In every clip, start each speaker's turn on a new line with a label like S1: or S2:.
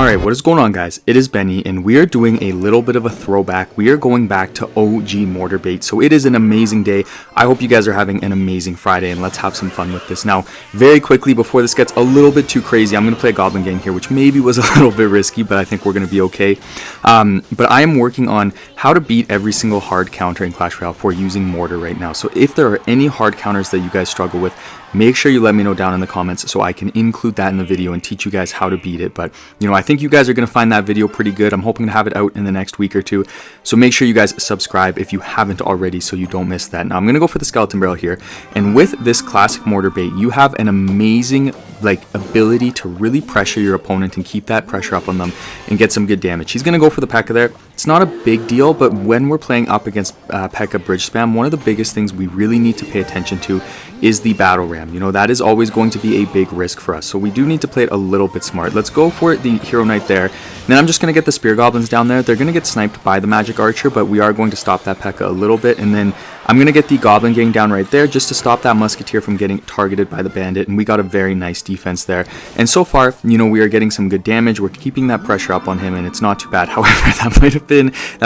S1: Alright, what is going on, guys? It is Benny, and we are doing a little bit of a throwback. We are going back to OG Mortarbait, so it is an amazing day. I hope you guys are having an amazing Friday, and let's have some fun with this. Now, very quickly, before this gets a little bit too crazy, I'm going to play a Goblin Gang here, which maybe was a little bit risky, but I think we're going to be okay. But I am working on how to beat every single hard counter in Clash Royale for using Mortar right now. So if there are any hard counters that you guys struggle with, make sure you let me know down in the comments so I can include that in the video and teach you guys how to beat it. But, you know, I think you guys are going to find that video pretty good. I'm hoping to have it out in the next week or two. So make sure you guys subscribe if you haven't already so you don't miss that. Now, I'm going to go for the Skeleton Barrel here. And with this classic Mortarbait, you have an amazing, ability to really pressure your opponent and keep that pressure up on them and get some good damage. He's going to go for the P.E.K.K.A. there. It's not a big deal, but when we're playing up against P.E.K.K.A. bridge spam, one of the biggest things we really need to pay attention to is the battle ram. You know, that is always going to be a big risk for us, so we do need to play it a little bit smart. Let's go for the Hero Knight there. And then I'm just going to get the Spear Goblins down there. They're going to get sniped by the Magic Archer, but we are going to stop that P.E.K.K.A. a little bit, and then I'm going to get the Goblin Gang down right there just to stop that Musketeer from getting targeted by the Bandit, and we got a very nice defense there. And so far, you know, we are getting some good damage. We're keeping that pressure up on him, and it's not too bad. However, that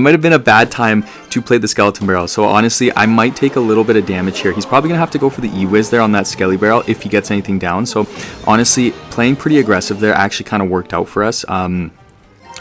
S1: might have been a bad time to play the Skeleton Barrel. So honestly, I might take a little bit of damage here. He's probably going to have to go for the E-Wiz there on that Skelly Barrel if he gets anything down. So honestly, playing pretty aggressive there actually kind of worked out for us.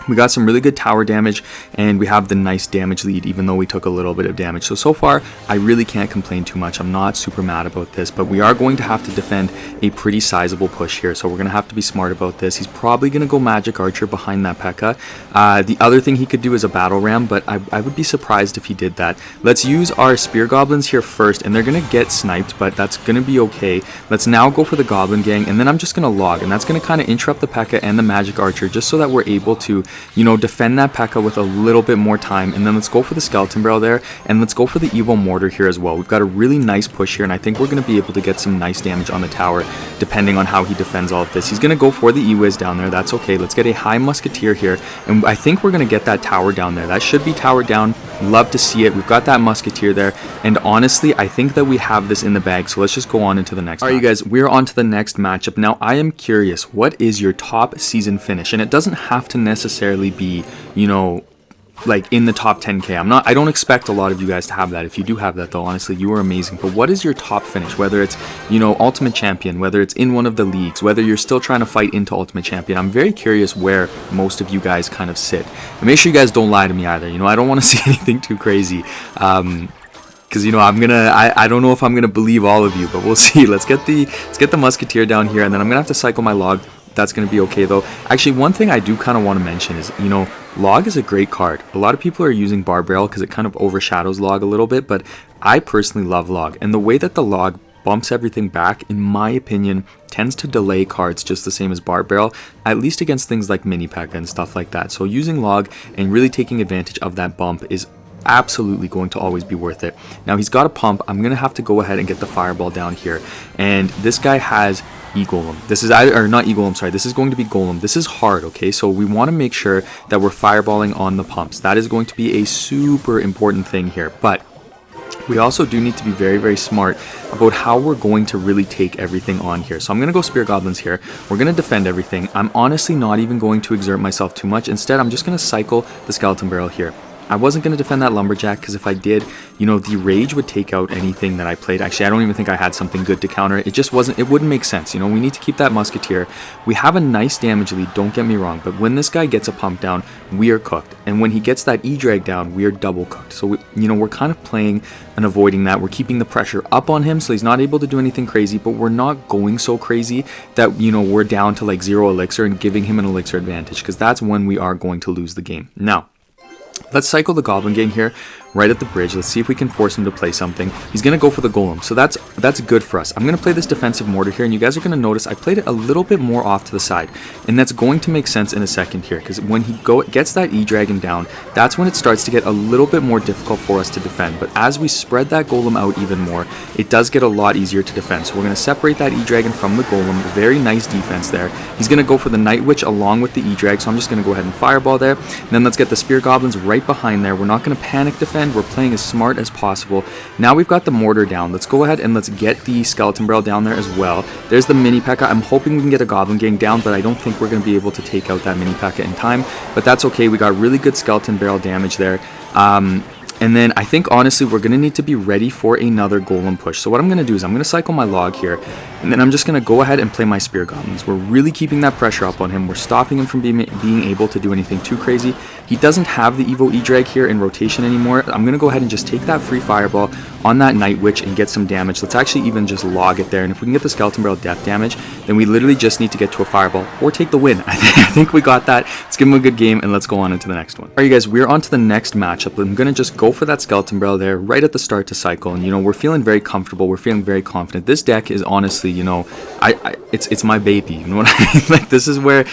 S1: We got some really good tower damage, and we have the nice damage lead even though we took a little bit of damage. So far, I really can't complain too much. I'm not super mad about this, but we are going to have to defend a pretty sizable push here, so we're going to have to be smart about this. He's probably going to go Magic Archer behind that P.E.K.K.A. The other thing he could do is a Battle Ram, but I would be surprised if he did that. Let's use our Spear Goblins here first, and they're going to get sniped, but that's going to be okay. Let's now go for the Goblin Gang, and then I'm just going to log, and that's going to kind of interrupt the P.E.K.K.A. and the Magic Archer just so that we're able to, you know, defend that P.E.K.K.A. with a little bit more time. And then let's go for the Skeleton Barrel there, and let's go for the Evo Mortar here as well. We've got a really nice push here, and I think we're going to be able to get some nice damage on the tower depending on how he defends all of this. He's going to go for the E-Wiz down there. That's okay. Let's get a high Musketeer here, and I think we're going to get that tower down there. That should be tower down. Love to see it. We've got that Musketeer there, and honestly, I think that we have this in the bag, so let's just go on into the next. Alright, you guys, we're on to the next matchup. Now, I am curious, what is your top season finish? And it doesn't have to necessarily be, you know, like in the top 10k. I don't expect a lot of you guys to have that. If you do have that though, honestly, you are amazing. But what is your top finish? Whether it's, you know, Ultimate Champion, whether it's in one of the leagues, whether you're still trying to fight into Ultimate Champion. I'm very curious where most of you guys kind of sit. And make sure you guys don't lie to me either. You know, I don't want to see anything too crazy. Because, you know, I don't know if I'm gonna believe all of you, but we'll see. Let's get the Musketeer down here, and then I'm gonna have to cycle my log. That's going to be okay though. Actually, one thing I do kind of want to mention is, you know, Log is a great card. A lot of people are using Bar Barrel because it kind of overshadows Log a little bit, but I personally love Log. And the way that the Log bumps everything back, in my opinion, tends to delay cards just the same as Bar Barrel, at least against things like Mini P.E.K.K.A. and stuff like that. So using Log and really taking advantage of that bump is absolutely going to always be worth it. Now he's got a pump. I'm gonna have to go ahead and get the Fireball down here, and this guy has E-Golem. This is either, or not E-Golem, sorry, this is going to be Golem. This is hard, okay? So we want to make sure that we're fireballing on the pumps. That is going to be a super important thing here, but we also do need to be very, very smart about how we're going to really take everything on here. So I'm going to go Spear Goblins here. We're going to defend everything. I'm honestly not even going to exert myself too much. Instead, I'm just going to cycle the Skeleton Barrel here. I wasn't going to defend that Lumberjack because if I did, you know, the Rage would take out anything that I played. Actually, I don't even think I had something good to counter. It just wasn't, it wouldn't make sense. You know, we need to keep that Musketeer. We have a nice damage lead, don't get me wrong, but when this guy gets a pump down, we are cooked. And when he gets that E-Drag down, we are double cooked. So, you know, we're kind of playing and avoiding that. We're keeping the pressure up on him so he's not able to do anything crazy, but we're not going so crazy that, you know, we're down to like 0 elixir and giving him an elixir advantage, because that's when we are going to lose the game. Now, let's cycle the Goblin Gang here right at the bridge. Let's see if we can force him to play something. He's going to go for the Golem, so that's good for us. I'm going to play this defensive Mortar here, and you guys are going to notice I played it a little bit more off to the side, and that's going to make sense in a second here, because when he gets that E-Dragon down, that's when it starts to get a little bit more difficult for us to defend. But as we spread that Golem out even more, it does get a lot easier to defend. So we're going to separate that E-Dragon from the Golem. Very nice defense there. He's going to go for the Night Witch along with the E-Drag, so I'm just going to go ahead and Fireball there. And then let's get the Spear Goblins right behind there. We're not going to panic defend. defend. We're playing as smart as possible. Now we've got the mortar down. Let's go ahead and let's get the skeleton barrel down there as well. There's the mini P.E.K.K.A. I'm hoping we can get a goblin gang down, but I don't think we're going to be able to take out that mini P.E.K.K.A. in time. But that's okay. We got really good skeleton barrel damage there. And then I think honestly we're going to need to be ready for another golem push. So what I'm going to do is I'm going to cycle my log here, and then I'm just going to go ahead and play my spear goblins. We're really keeping that pressure up on him. We're stopping him from being able to do anything too crazy. He doesn't have the Evo E-Drag here in rotation anymore. I'm going to go ahead and just take that free fireball on that Night Witch and get some damage. Let's actually even just log it there, and if we can get the skeleton barrel death damage, then we literally just need to get to a fireball or take the win. I think we got that. Let's give him a good game, and let's go on into the next one. Alright guys, we're on to the next matchup. I'm going to just go for that skeleton barrel there right at the start to cycle, and you know, we're feeling very comfortable. We're feeling very confident. This deck is honestly, you know, it's my baby. You know what I mean? Like this is where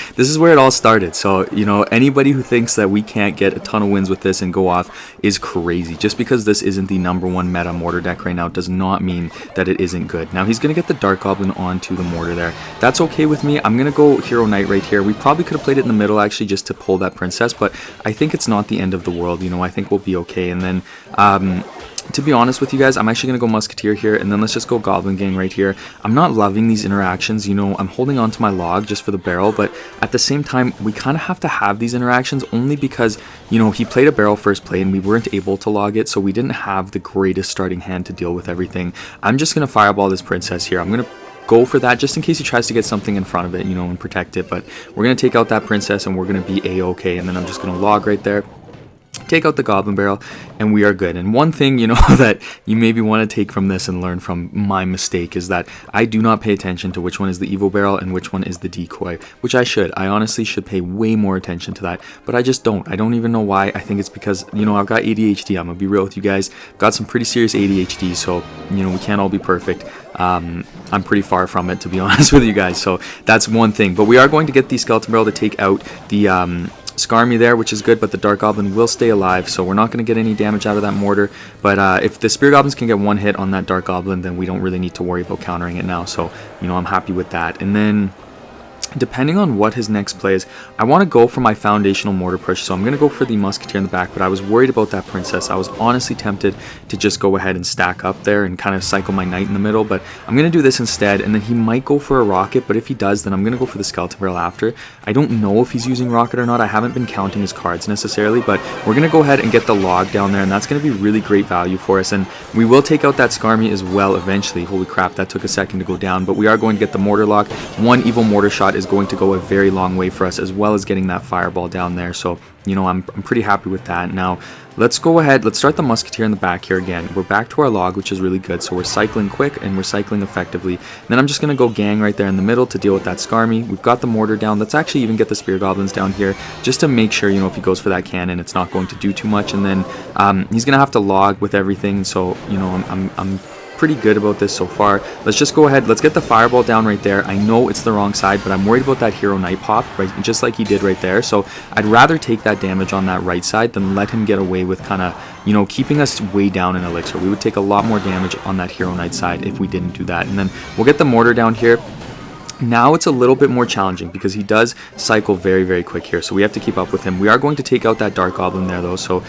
S1: it all started. So you know, anybody who thinks that we can't get a ton of wins with this and go off is crazy. Just because this isn't the #1 meta mortar deck right now does not mean that it isn't good. Now he's gonna get the dark goblin onto the mortar there. That's okay with me. I'm gonna go hero knight right here. We probably could have played it in the middle actually just to pull that princess, but I think it's not the end of the world. You know, I think we'll be okay. And then to be honest with you guys, I'm actually going to go Musketeer here, and then let's just go Goblin Gang right here. I'm not loving these interactions, you know, I'm holding on to my log just for the barrel, but at the same time, we kind of have to have these interactions only because, you know, he played a barrel first play and we weren't able to log it, so we didn't have the greatest starting hand to deal with everything. I'm just going to fireball this princess here. I'm going to go for that just in case he tries to get something in front of it, you know, and protect it, but we're going to take out that princess and we're going to be A-okay, and then I'm just going to log right there. Take out the goblin barrel and we are good. And one thing, you know, that you maybe want to take from this and learn from my mistake is that I do not pay attention to which one is the Evo barrel and which one is the decoy, which I should. I honestly should pay way more attention to that, but I just don't. I don't even know why. I think it's because, you know, I've got ADHD. I'm gonna be real with you guys. I've got some pretty serious ADHD, so, you know, we can't all be perfect. I'm pretty far from it, to be honest with you guys, so that's one thing. But we are going to get the skeleton barrel to take out the Skarmy there, which is good, but the Dark Goblin will stay alive, so we're not going to get any damage out of that mortar. But if the Spear Goblins can get one hit on that Dark Goblin, then we don't really need to worry about countering it now. So, you know, I'm happy with that. And then depending on what his next play is, I want to go for my foundational mortar push, so I'm going to go for the Musketeer in the back, but I was worried about that princess. I was honestly tempted to just go ahead and stack up there and kind of cycle my knight in the middle, but I'm going to do this instead, and then he might go for a rocket, but if he does, then I'm going to go for the skeleton barrel after. I don't know if he's using rocket or not. I haven't been counting his cards necessarily, but we're going to go ahead and get the log down there, and that's going to be really great value for us, and we will take out that Skarmy as well eventually. Holy crap, that took a second to go down, but we are going to get the mortar log. One evil mortar shot is going to go a very long way for us, as well as getting that fireball down there. So, you know, I'm pretty happy with that. Now let's go ahead, let's start the Musketeer in the back here again. We're back to our log, which is really good, so we're cycling quick and we're cycling effectively. And then I'm just going to go gang right there in the middle to deal with that Skarmy. We've got the mortar down. Let's actually even get the Spear Goblins down here just to make sure, you know, if he goes for that cannon, it's not going to do too much. And then he's going to have to log with everything, so, you know, I'm pretty good about this so far. Let's just go ahead, let's get the fireball down right there. I know it's the wrong side, but I'm worried about that hero knight pop, right, just like he did right there. So I'd rather take that damage on that right side than let him get away with kind of, you know, keeping us way down in elixir. We would take a lot more damage on that hero knight side if we didn't do that. And then we'll get the mortar down here. Now it's a little bit more challenging because he does cycle very, very quick here, so we have to keep up with him. We are going to take out that Dark Goblin there though, so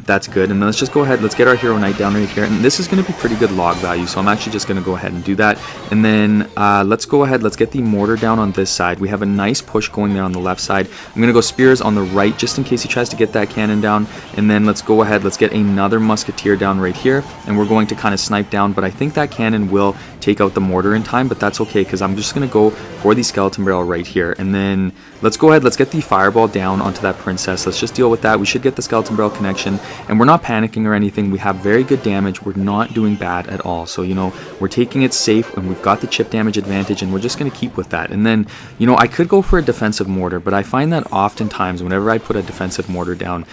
S1: that's good. And then let's just go ahead, let's get our Hero Knight down right here, and this is going to be pretty good log value, so I'm actually just going to go ahead and do that. And then let's go ahead, let's get the mortar down on this side. We have a nice push going there on the left side. I'm going to go Spears on the right just in case he tries to get that cannon down, and then let's go ahead, let's get another Musketeer down right here, and we're going to kind of snipe down, but I think that cannon will take out the mortar in time, but that's okay because I'm just going to go for the skeleton barrel right here. And then let's go ahead, let's get the fireball down onto that princess. Let's just deal with that. We should get the skeleton barrel connection, and we're not panicking or anything. We have very good damage. We're not doing bad at all, so, you know, we're taking it safe, and we've got the chip damage advantage, and we're just going to keep with that. And then, you know, I could go for a defensive mortar, but I find that oftentimes whenever I put a defensive mortar down,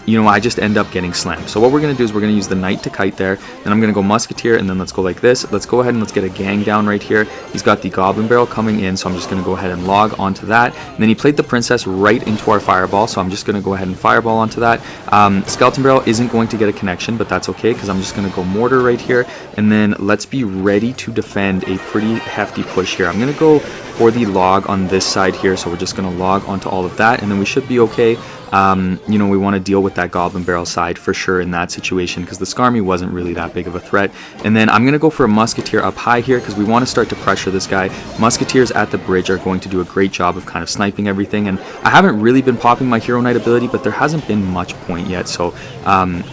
S1: you know, I just end up getting slammed. So what we're going to do is we're going to use the knight to kite there. Then I'm going to go Musketeer, and then let's go like this. Let's go ahead and let's get a gang down right here. He's got the goblin barrel coming in, so I'm just going to go ahead and log onto that. And then he played the princess right into our fireball, so I'm just going to go ahead and fireball onto that. Skeleton barrel isn't going to get a connection, but that's okay because I'm just going to go mortar right here. And then let's be ready to defend a pretty hefty push here. I'm going to go for the log on this side here, so we're just going to log onto all of that, and then we should be okay. You know, we want to deal with that goblin barrel side for sure in that situation, because the Skarmy wasn't really that big of a threat. And then I'm going to go for a musketeer up high here, because we want to start to pressure this guy. Musketeers at the bridge are going to do a great job of kind of sniping everything, and I haven't really been popping my Hero Knight ability, but there hasn't been much point yet, so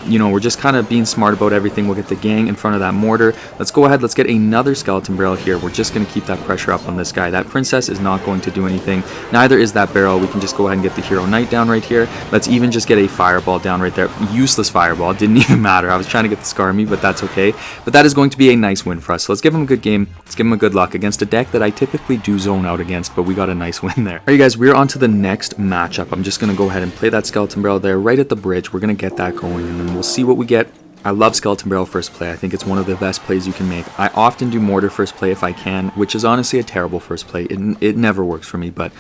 S1: you know, we're just kind of being smart about everything. We'll get the gang in front of that mortar. Let's go ahead, let's get another skeleton barrel here. We're just going to keep that pressure up on this guy. That princess is not going to do anything, neither is that barrel. We can just go ahead and get the Hero Knight down right here. Let's even just get a fireball down right there. Useless fireball, didn't even matter. I was trying to get the Skarmy, but that's okay. But that is going to be a nice win for us. So let's give him a good game. Let's give him a good luck against a deck that I typically do zone out against, but we got a nice win there. Alright guys, we're on to the next matchup. I'm just going to go ahead and play that skeleton barrel there right at the bridge. We're going to get that going, and then we'll see what we get. I love skeleton barrel first play. I think it's one of the best plays you can make. I often do mortar first play if I can, which is honestly a terrible first play. It never works for me, but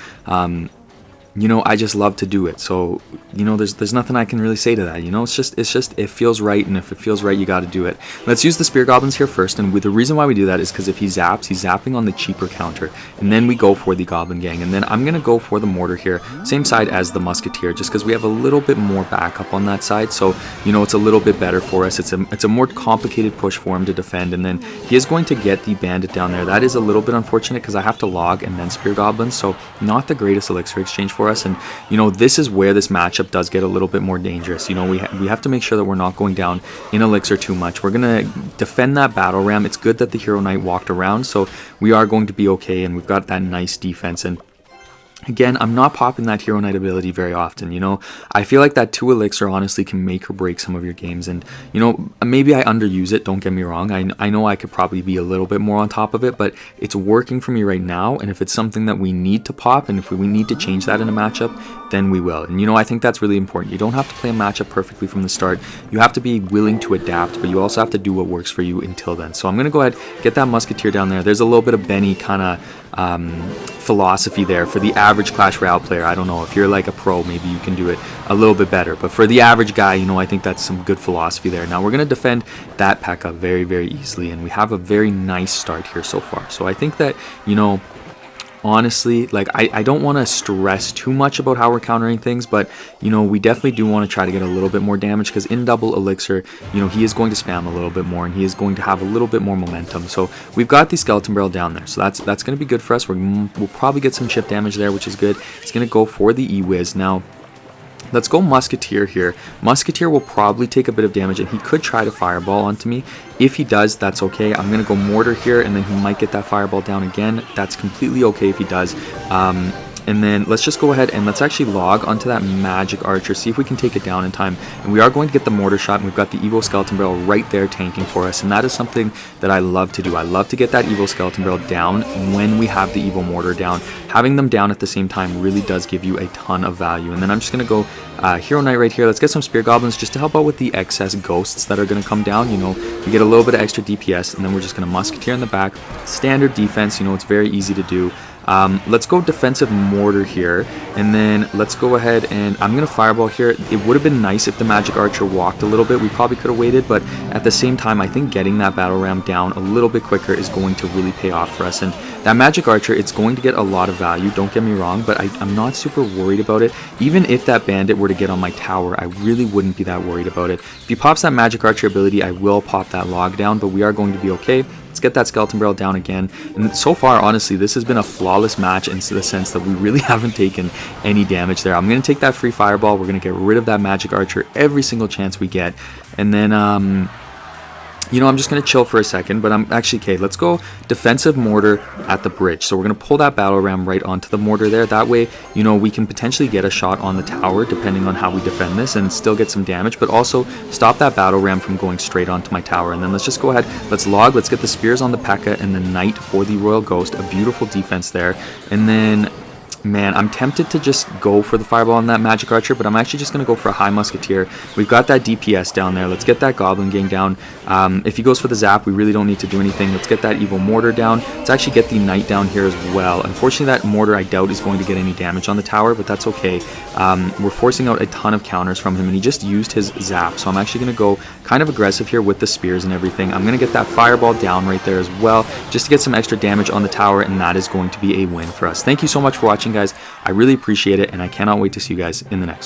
S1: you know, I just love to do it. So, you know, there's nothing I can really say to that. You know, it's just it feels right, and if it feels right, you got to do it. Let's use the spear goblins here first, and the reason why we do that is because if he zaps, he's zapping on the cheaper counter, and then we go for the goblin gang, and then I'm gonna go for the mortar here, same side as the musketeer, just because we have a little bit more backup on that side. So, you know, it's a little bit better for us. It's a more complicated push for him to defend, and then he is going to get the bandit down there. That is a little bit unfortunate because I have to log and then spear goblins, so not the greatest elixir exchange for us. And you know, this is where this matchup does get a little bit more dangerous. You know, we have to make sure that we're not going down in elixir too much. We're gonna defend that battle ram. It's good that the Hero Knight walked around, so we are going to be okay, and we've got that nice defense. And again, I'm not popping that Hero Knight ability very often, you know. I feel like that 2 elixir honestly can make or break some of your games, and, you know, maybe I underuse it, don't get me wrong. I know I could probably be a little bit more on top of it, but it's working for me right now, and if it's something that we need to pop, and if we need to change that in a matchup, then we will. And, you know, I think that's really important. You don't have to play a matchup perfectly from the start. You have to be willing to adapt, but you also have to do what works for you until then. So I'm going to go ahead, get that musketeer down there. There's a little bit of Benny kind of philosophy there for the average Clash Royale player. I don't know, if you're like a pro, maybe you can do it a little bit better, but for the average guy, you know, I think that's some good philosophy there. Now we're going to defend that P.E.K.K.A very, very easily, and we have a very nice start here so far. So I think that, you know, honestly, like, I don't want to stress too much about how we're countering things, but, you know, we definitely do want to try to get a little bit more damage, because in double elixir, you know, he is going to spam a little bit more, and he is going to have a little bit more momentum. So we've got the skeleton barrel down there, so that's going to be good for us. We'll probably get some chip damage there, which is good. It's going to go for the E-Wiz. Now let's go musketeer here. Musketeer will probably take a bit of damage, and he could try to fireball onto me. If he does, that's okay. I'm gonna go mortar here, and then he might get that fireball down again. That's completely okay if he does. And then let's just go ahead and let's actually log onto that magic archer, see if we can take it down in time. And we are going to get the mortar shot, and we've got the Evo skeleton barrel right there tanking for us, and that is something that I love to do. I love to get that Evo skeleton barrel down when we have the Evo mortar down. Having them down at the same time really does give you a ton of value. And then I'm just going to go Hero Knight right here. Let's get some spear goblins just to help out with the excess ghosts that are going to come down. You know, we get a little bit of extra DPS, and then we're just going to musketeer in the back. Standard defense, you know, it's very easy to do. Let's go defensive mortar here, and then let's go ahead and I'm gonna fireball here. It would have been nice if the magic archer walked a little bit. We probably could have waited, but at the same time, I think getting that battle ram down a little bit quicker is going to really pay off for us. And that magic archer, it's going to get a lot of value, don't get me wrong, but I'm not super worried about it. Even if that bandit were to get on my tower, I really wouldn't be that worried about it. If he pops that magic archer ability, I will pop that log down, but we are going to be okay. Let's get that skeleton barrel down again. And so far, honestly, this has been a flawless match in the sense that we really haven't taken any damage there. I'm going to take that free fireball. We're going to get rid of that magic archer every single chance we get. And then, you know, I'm just going to chill for a second, but I'm actually, okay, let's go defensive mortar at the bridge. So we're going to pull that battle ram right onto the mortar there. That way, you know, we can potentially get a shot on the tower depending on how we defend this and still get some damage, but also stop that battle ram from going straight onto my tower. And then let's just go ahead, let's log, let's get the spears on the P.E.K.K.A and the knight for the royal ghost. A beautiful defense there. And then Man, I'm tempted to just go for the fireball on that magic archer, but I'm actually just going to go for a high musketeer. We've got that DPS down there. Let's get that goblin gang down. If he goes for the zap, we really don't need to do anything. Let's get that evil mortar down. Let's actually get the knight down here as well. Unfortunately, that mortar I doubt is going to get any damage on the tower, but that's okay. We're forcing out a ton of counters from him, and he just used his zap. So I'm actually going to go kind of aggressive here with the spears and everything. I'm going to get that fireball down right there as well, just to get some extra damage on the tower, and that is going to be a win for us. Thank you so much for watching, guys. I really appreciate it, and I cannot wait to see you guys in the next one.